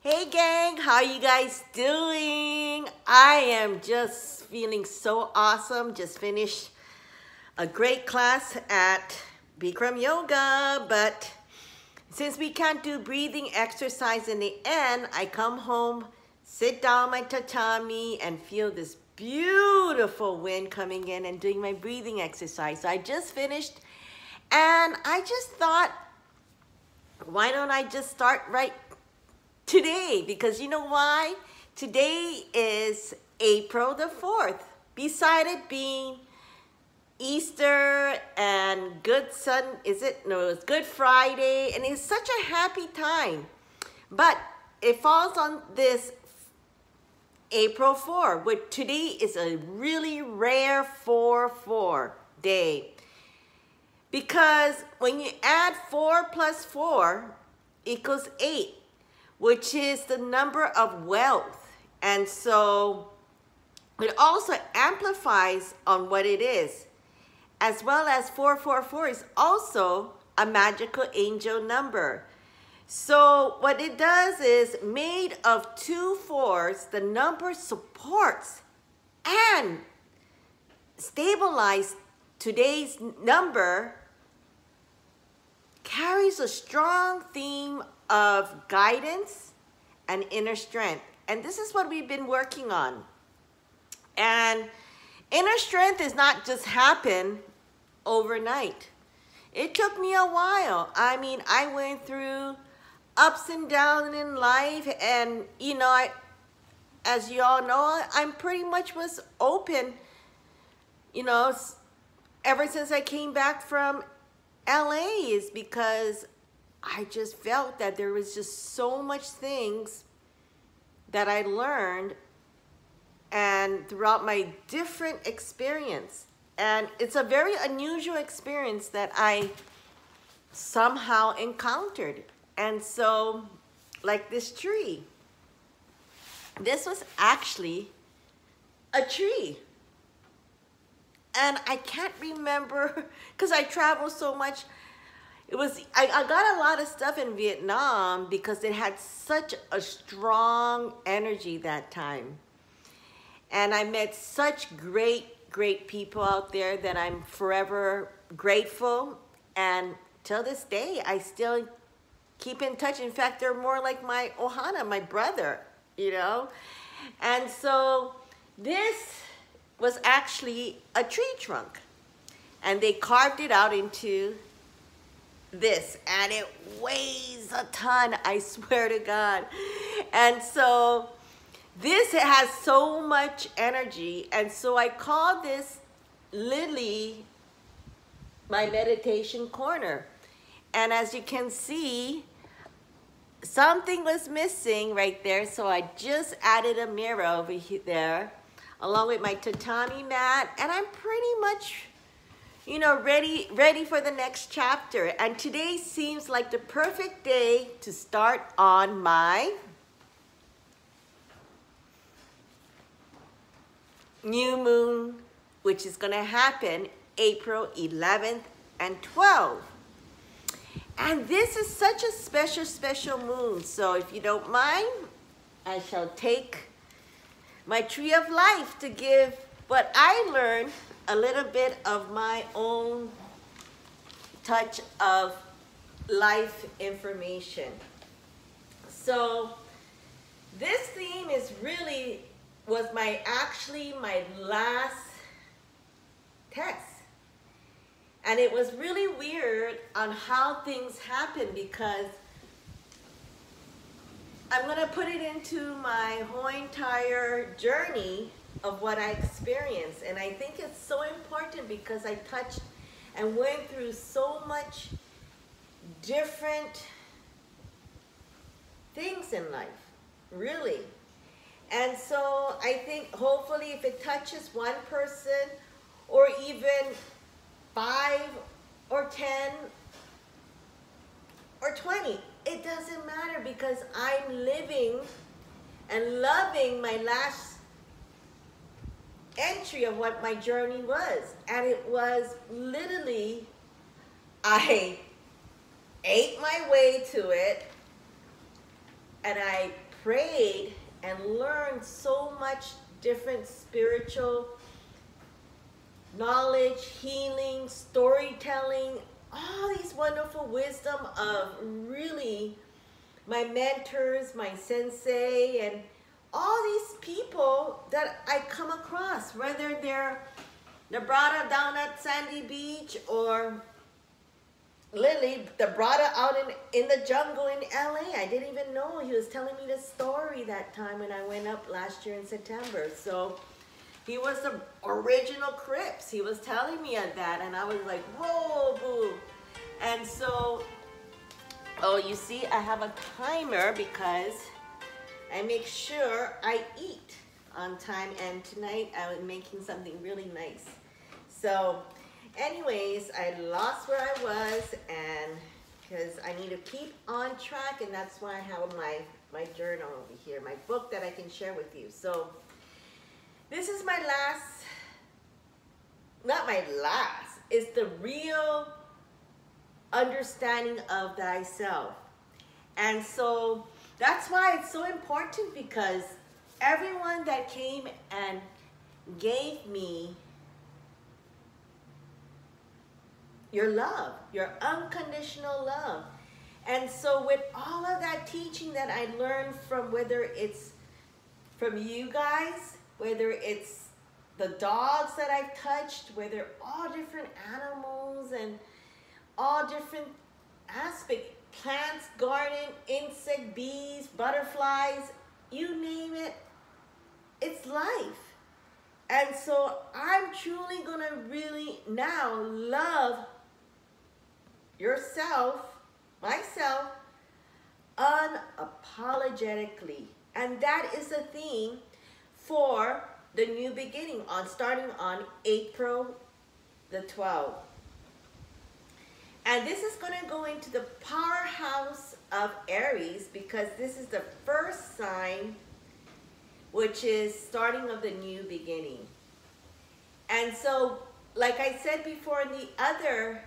Hey gang, how you guys doing? I am just feeling so awesome. Just finished a great class at Bikram Yoga, but since we can't do breathing exercise in the end, I come home, sit down on my tatami and feel this beautiful wind coming in and doing my breathing exercise. So I just finished and I just thought, why don't I just start right today? Because you know why? Today is April the 4th. Beside it being Easter and it's Good Friday, and it's such a happy time. But it falls on this April 4, which today is a really rare 4-4 day. Because when you add 4 plus 4 equals 8, which is the number of wealth. And so it also amplifies on what it is, as well as 444 is also a magical angel number. So what it does is, made of 2 4s, the number supports and stabilizes today's number, carries a strong theme of guidance and inner strength. And this is what we've been working on. And inner strength does not just happen overnight. It took me a while. I mean, I went through ups and downs in life, and you know, as you all know, I'm pretty much was open, you know, ever since I came back from LA, is because I just felt that there was just so much things that I learned and throughout my different experience. And it's a very unusual experience that I somehow encountered. And so, like this tree, this was actually a tree. And I can't remember, because I travel so much. I got a lot of stuff in Vietnam because it had such a strong energy that time. And I met such great people out there that I'm forever grateful. And till this day, I still keep in touch. In fact, they're more like my Ohana, my brother, you know. And so this was actually a tree trunk. And they carved it out into this, and it weighs a ton, I swear to God. And so this has so much energy, and so I call this Lily my meditation corner. And as you can see, something was missing right there, so I just added a mirror over there along with my tatami mat, and I'm pretty much, you know, ready for the next chapter. And today seems like the perfect day to start on my new moon, which is going to happen April 11th and 12th. And this is such a special moon. So if you don't mind, I shall take my tree of life to give what I learned, a little bit of my own touch of life information. So this theme was actually my last test. And it was really weird on how things happen, because I'm going to put it into my whole entire journey of what I experienced. And I think it's so important because I touched and went through so much different things in life, really. And so I think hopefully if it touches one person, or even 5 or 10 or 20, it doesn't matter, because I'm living and loving my last entry of what my journey was. And it was literally, I ate my way to it, and I prayed and learned so much different spiritual knowledge, healing, storytelling, all these wonderful wisdom of really my mentors, my sensei, and all these people that I come across, whether they're the brother down at Sandy Beach or Lily, the brother out in the jungle in LA. I didn't even know. He was telling me the story that time when I went up last year in September. So he was the original Crips. He was telling me of that, and I was like, whoa, boo. And so, oh, you see, I have a timer because I make sure I eat on time, and tonight I was making something really nice. So anyways, I lost where I was, and because I need to keep on track, and that's why I have my journal over here, my book that I can share with you. So this is my last, not my last, it's the real understanding of thyself. And so that's why it's so important, because everyone that came and gave me your love, your unconditional love. And so with all of that teaching that I learned from, whether it's from you guys, whether it's the dogs that I've touched, whether all different animals and all different aspects, plants, garden, insect, bees, butterflies, you name it, it's life. And so I'm truly gonna really now love yourself, myself, unapologetically. And that is the theme for the new beginning, starting on April the 12th. And this is going to go into the powerhouse of Aries, because this is the first sign, which is starting of the new beginning. And so, like I said before in the other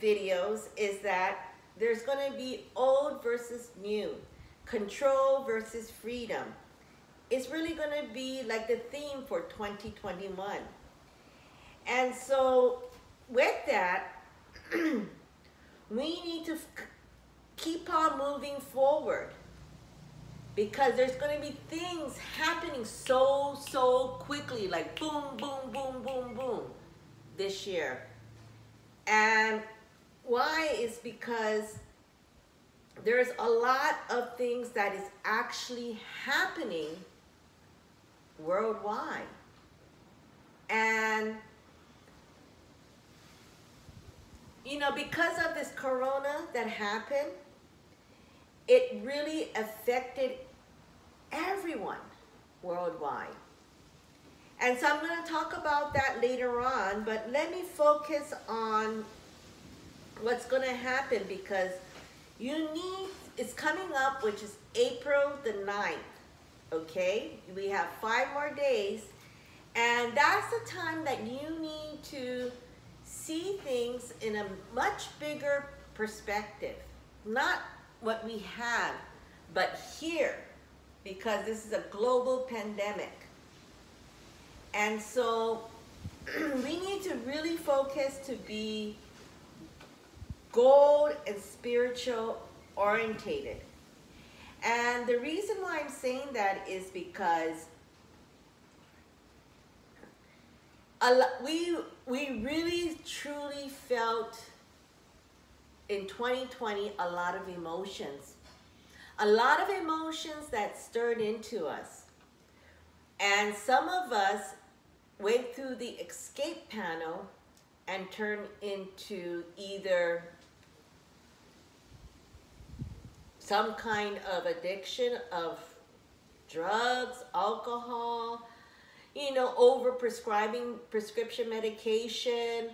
videos, is that there's going to be old versus new, control versus freedom. It's really going to be like the theme for 2021. And so with that, we need to keep on moving forward, because there's going to be things happening so quickly, like boom, boom, boom, boom, boom this year. And why is because there's a lot of things that is actually happening worldwide. And you know, because of this corona that happened, it really affected everyone worldwide. And so I'm going to talk about that later on, but let me focus on what's going to happen, because it's coming up, which is April the 9th, okay? We have 5 more days, and that's the time that you need to see things in a much bigger perspective. Not what we have, but here, because this is a global pandemic. And so we need to really focus to be goal and spiritual orientated. And the reason why I'm saying that is because we really truly felt in 2020 a lot of emotions. A lot of emotions that stirred into us. And some of us went through the escape panel and turned into either some kind of addiction of drugs, alcohol, you know, over prescribing prescription medication,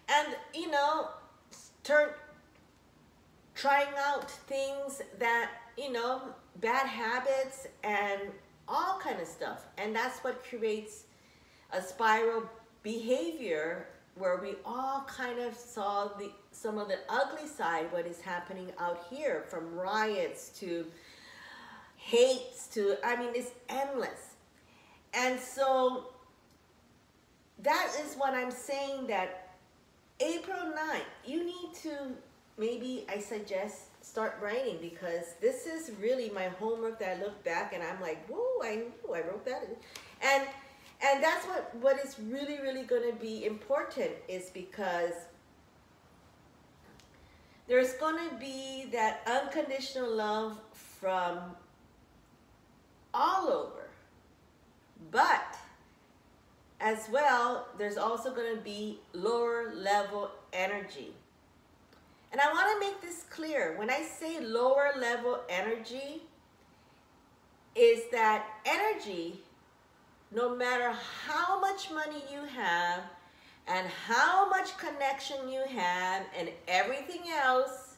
and, you know, trying out things that, you know, bad habits and all kind of stuff. And that's what creates a spiral behavior where we all kind of saw some of the ugly side, what is happening out here, from riots to hates to, I mean, it's endless. And so that is what I'm saying, that April 9th, you need to, maybe I suggest start writing, because this is really my homework that I look back and I'm like, whoa, I wrote that. And that's what is really, really going to be important, is because there's going to be that unconditional love from all over. But as well, there's also going to be lower level energy. And I want to make this clear. When I say lower level energy, is that energy, no matter how much money you have and how much connection you have and everything else,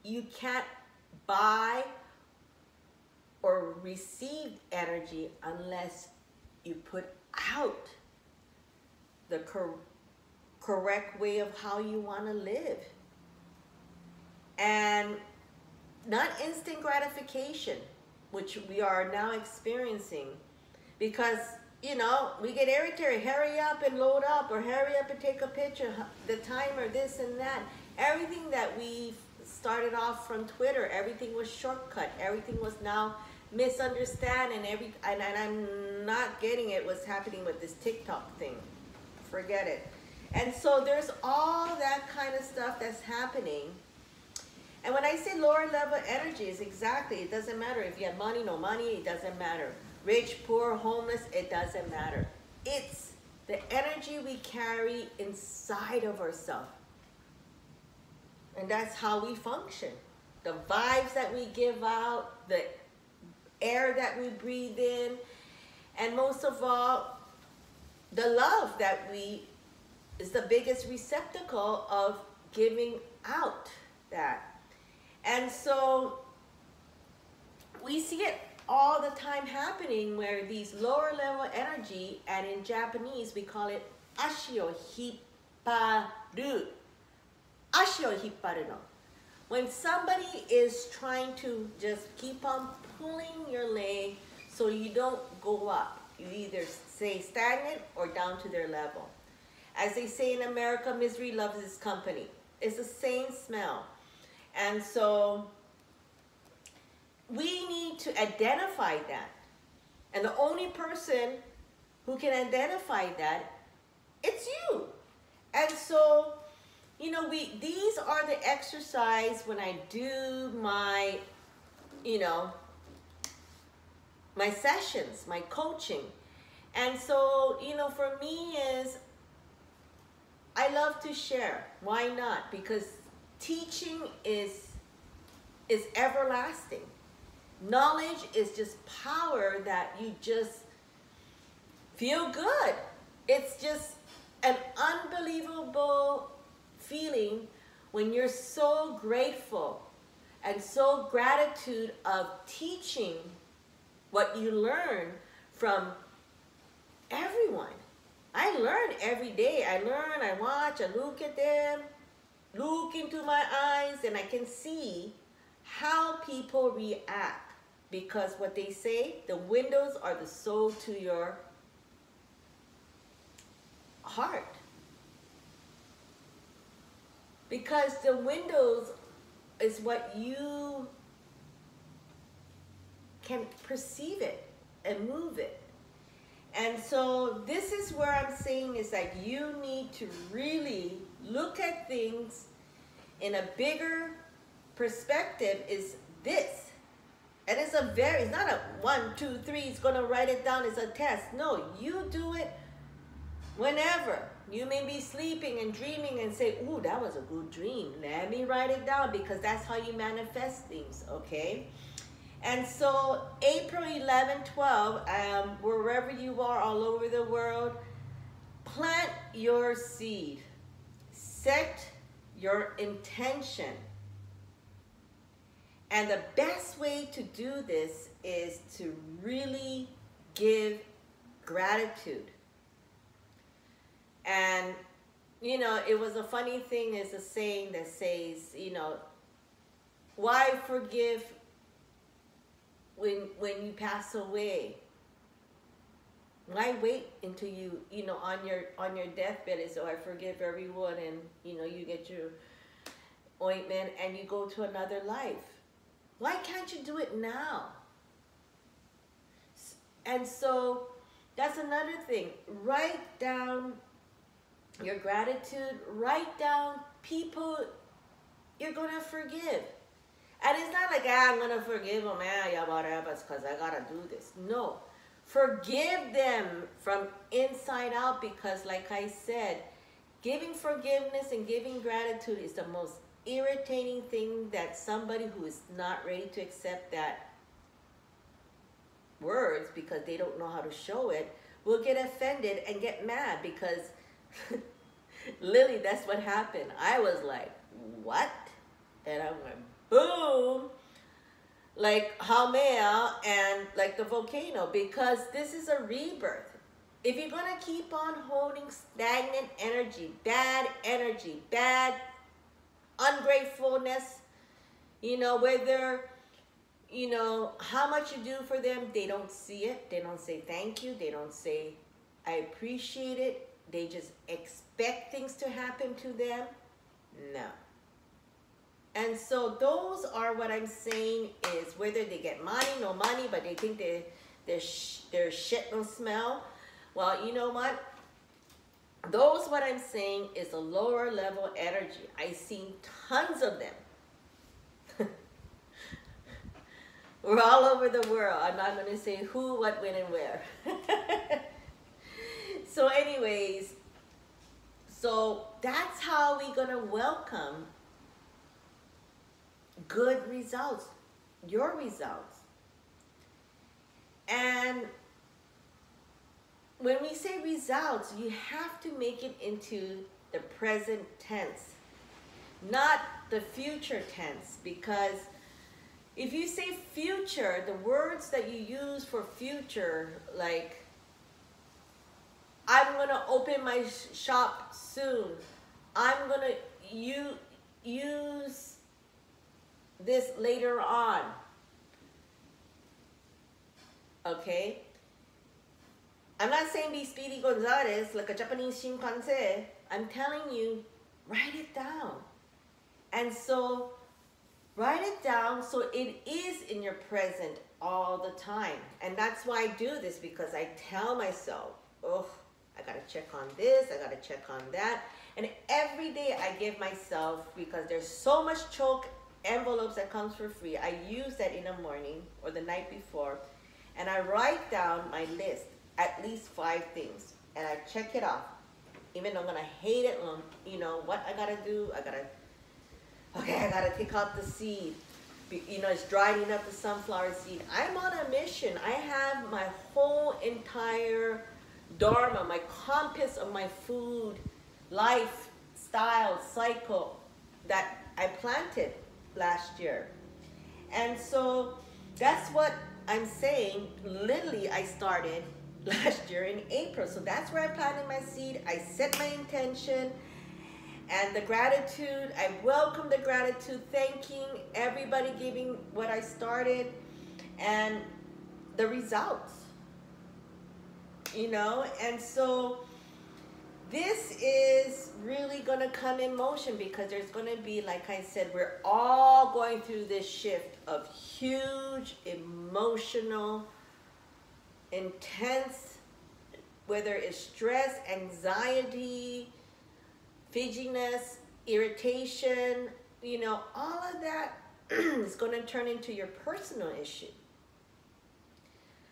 you can't buy or receive energy unless you put out the correct way of how you want to live. And not instant gratification, which we are now experiencing, because, you know, we get irritated, hurry up and load up, or hurry up and take a picture, the timer, this and that. Everything that we started off from Twitter, everything was shortcut, everything was now misunderstand, and I'm not getting it, what's happening with this TikTok thing. Forget it. And so there's all that kind of stuff that's happening. And when I say lower level energy, is exactly, it doesn't matter if you have money, no money, it doesn't matter. Rich, poor, homeless, it doesn't matter. It's the energy we carry inside of ourselves. And that's how we function. The vibes that we give out, the air that we breathe in, and most of all, the love that is the biggest receptacle of giving out that. And so we see it all the time happening, where these lower level energy, and in Japanese we call it ashio hipparu. Ashio hipparu no. When somebody is trying to just keep on pulling your leg so you don't go up, you either stay stagnant or down to their level. As they say in America, misery loves its company. It's the same smell. And so we need to identify that. And the only person who can identify that, it's you. And so, you know, these are the exercise when I do my, you know, my sessions, my coaching. And so, you know, for me is, I love to share. Why not? Because teaching is everlasting. Knowledge is just power that you just feel good. It's just an unbelievable feeling when you're so grateful and so gratitude of teaching what you learn from everyone. I learn every day. I learn, I watch, I look at them, look into my eyes, and I can see how people react. Because what they say, the windows are the soul to your heart. Because the windows is what you can perceive it and move it. And so this is where I'm saying is that you need to really look at things in a bigger perspective. Is this. And it's not a 1, 2, 3, it's gonna write it down as a test. No, you do it whenever. You may be sleeping and dreaming and say, ooh, that was a good dream. Let me write it down, because that's how you manifest things, okay? And so April 11, 12, wherever you are all over the world, plant your seed. Set your intention. And the best way to do this is to really give gratitude. And, you know, it was a funny thing, is a saying that says, you know, why forgive when you pass away? Why wait until you know, on your deathbed and so I forgive everyone, and you know, you get your ointment and you go to another life? Why can't you do it now? And so that's another thing. Write down your gratitude. Write down people you're gonna forgive. And it's not like, I'm gonna forgive them, yeah, whatever, it's because I gotta do this. No. Forgive them from inside out, because like I said, giving forgiveness and giving gratitude is the most irritating thing that somebody who is not ready to accept that words, because they don't know how to show it, will get offended and get mad, because Lily, that's what happened. I was like, what? And I went, boom, like Haumea and like the volcano, because this is a rebirth. If you're going to keep on holding stagnant energy, bad ungratefulness, you know, whether, you know, how much you do for them, they don't see it. They don't say thank you. They don't say I appreciate it. They just expect things to happen to them. No. And so those are what I'm saying, is whether they get money, no money, but they think their shit don't smell. Well, you know what? Those, what I'm saying, is a lower level energy. I've seen tons of them. We're all over the world. I'm not going to say who, what, when, and where. So anyways, so that's how we're going to welcome good results, your results. And when we say results, you have to make it into the present tense, not the future tense, because if you say future, the words that you use for future, like, I'm going to open my shop soon, I'm going to use this later on, okay? I'm not saying be Speedy Gonzalez like a Japanese chimpanzee. I'm telling you, write it down. And so write it down so it is in your present all the time. And that's why I do this, because I tell myself, oh, I gotta check on this, I gotta check on that. And every day I give myself, because there's so much choke envelopes that comes for free, I use that in the morning or the night before, and I write down my list, at least 5 things, and I check it off. Even though I'm gonna hate it, you know what I gotta do? I gotta take out the seed. You know, it's drying up the sunflower seed. I'm on a mission. I have my whole entire dharma, my compass of my food, lifestyle, cycle that I planted last year. And so that's what I'm saying. Literally, I started last year in April. So that's where I planted my seed. I set my intention, and the gratitude, I welcome the gratitude, thanking everybody, giving what I started, and the results, you know. And so this is really going to come in motion, because there's going to be, like I said, we're all going through this shift of huge emotional, intense, whether it's stress, anxiety, fidgetiness, irritation, you know, all of that is going to turn into your personal issue.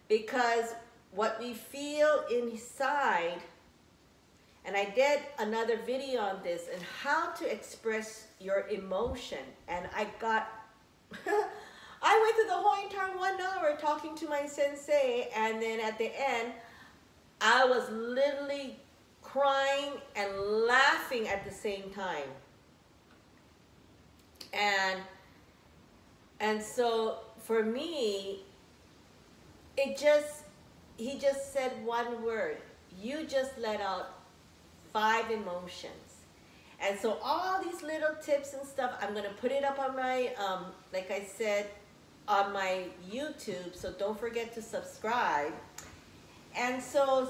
Because what we feel inside, and I did another video on this, and how to express your emotion. And I got, I went through the whole entire 1 hour talking to my sensei, and then at the end, I was literally crying and laughing at the same time. And so for me, he just said one word. You just let out 5 emotions. And so all these little tips and stuff, I'm going to put it up on my, like I said, on my YouTube. So don't forget to subscribe. And so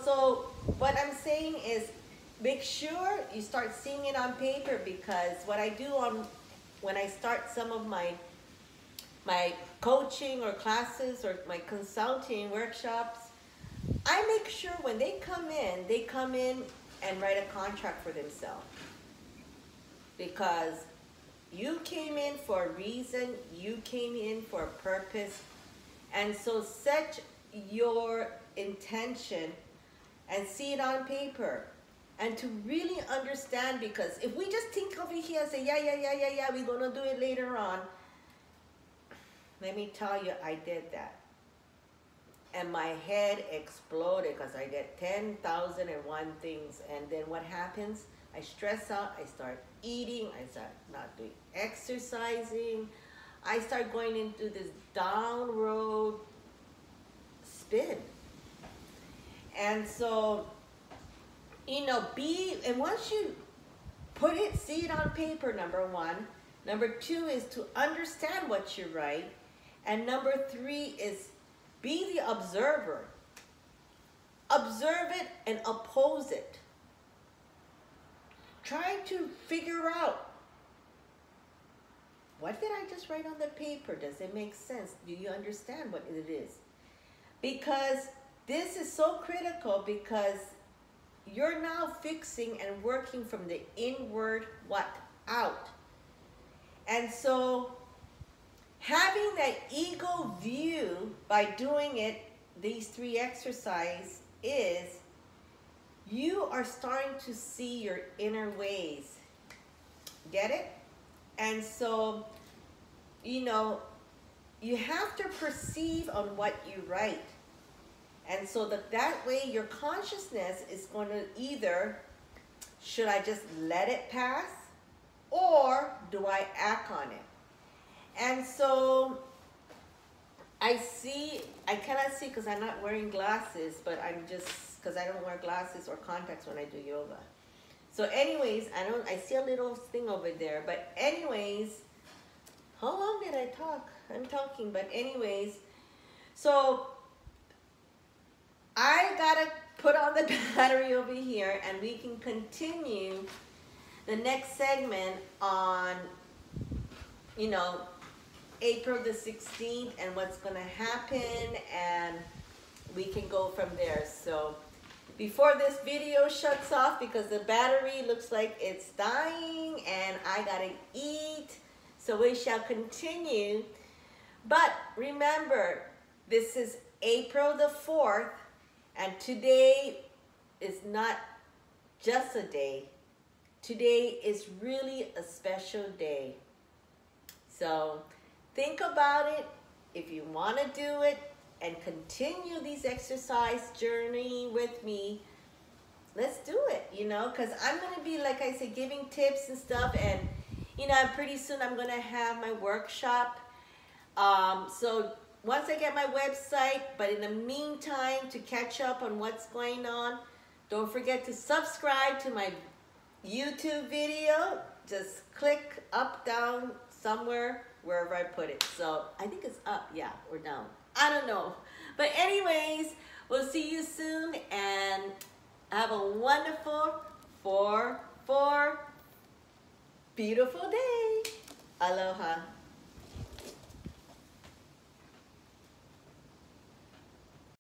what I'm saying is, make sure you start seeing it on paper, because what I do when I start some of my coaching or classes or my consulting workshops, I make sure when they come in and write a contract for themselves. Because you came in for a reason, you came in for a purpose, and so set your intention and see it on paper. And to really understand, because if we just think over here and say, yeah, we're gonna do it later on, let me tell you, I did that. And my head exploded because I did 10,001 things. And then what happens? I stress out, I start eating, I start not doing exercising, I start going into this down road spin. And so, you know, and once you put it, see it on paper, number one. Number two is to understand what you write. And number three is be the observer. Observe it and oppose it. Try to figure out, what did I just write on the paper? Does it make sense? Do you understand what it is? Because this is so critical, because you're now fixing and working from the inward out. And so having that ego view by doing it, these three exercises, is you are starting to see your inner ways. Get it? And so, you know, you have to perceive on what you write. And so that way your consciousness is going to either, should I just let it pass, or do I act on it? And so I cannot see because I'm not wearing glasses, but because I don't wear glasses or contacts when I do yoga. So anyways, I see a little thing over there, but anyways, how long did I talk? I'm talking, but anyways, so I gotta put on the battery over here, and we can continue the next segment on, you know, April the 16th and what's gonna happen, and we can go from there. So before this video shuts off, because the battery looks like it's dying and I gotta eat, so we shall continue. But remember, this is April the 4th, and today is not just a day. Today is really a special day. So think about it. If you want to do it and continue these exercise journey with me, let's do it, you know, because I'm going to be, like I said, giving tips and stuff. And, you know, pretty soon I'm going to have my workshop. So once I get my website, but in the meantime, to catch up on what's going on, don't forget to subscribe to my YouTube video. Just click up, down, somewhere, wherever I put it. So I think it's up, yeah, or down. I don't know. But anyways, we'll see you soon, and have a wonderful 4-4 beautiful day. Aloha.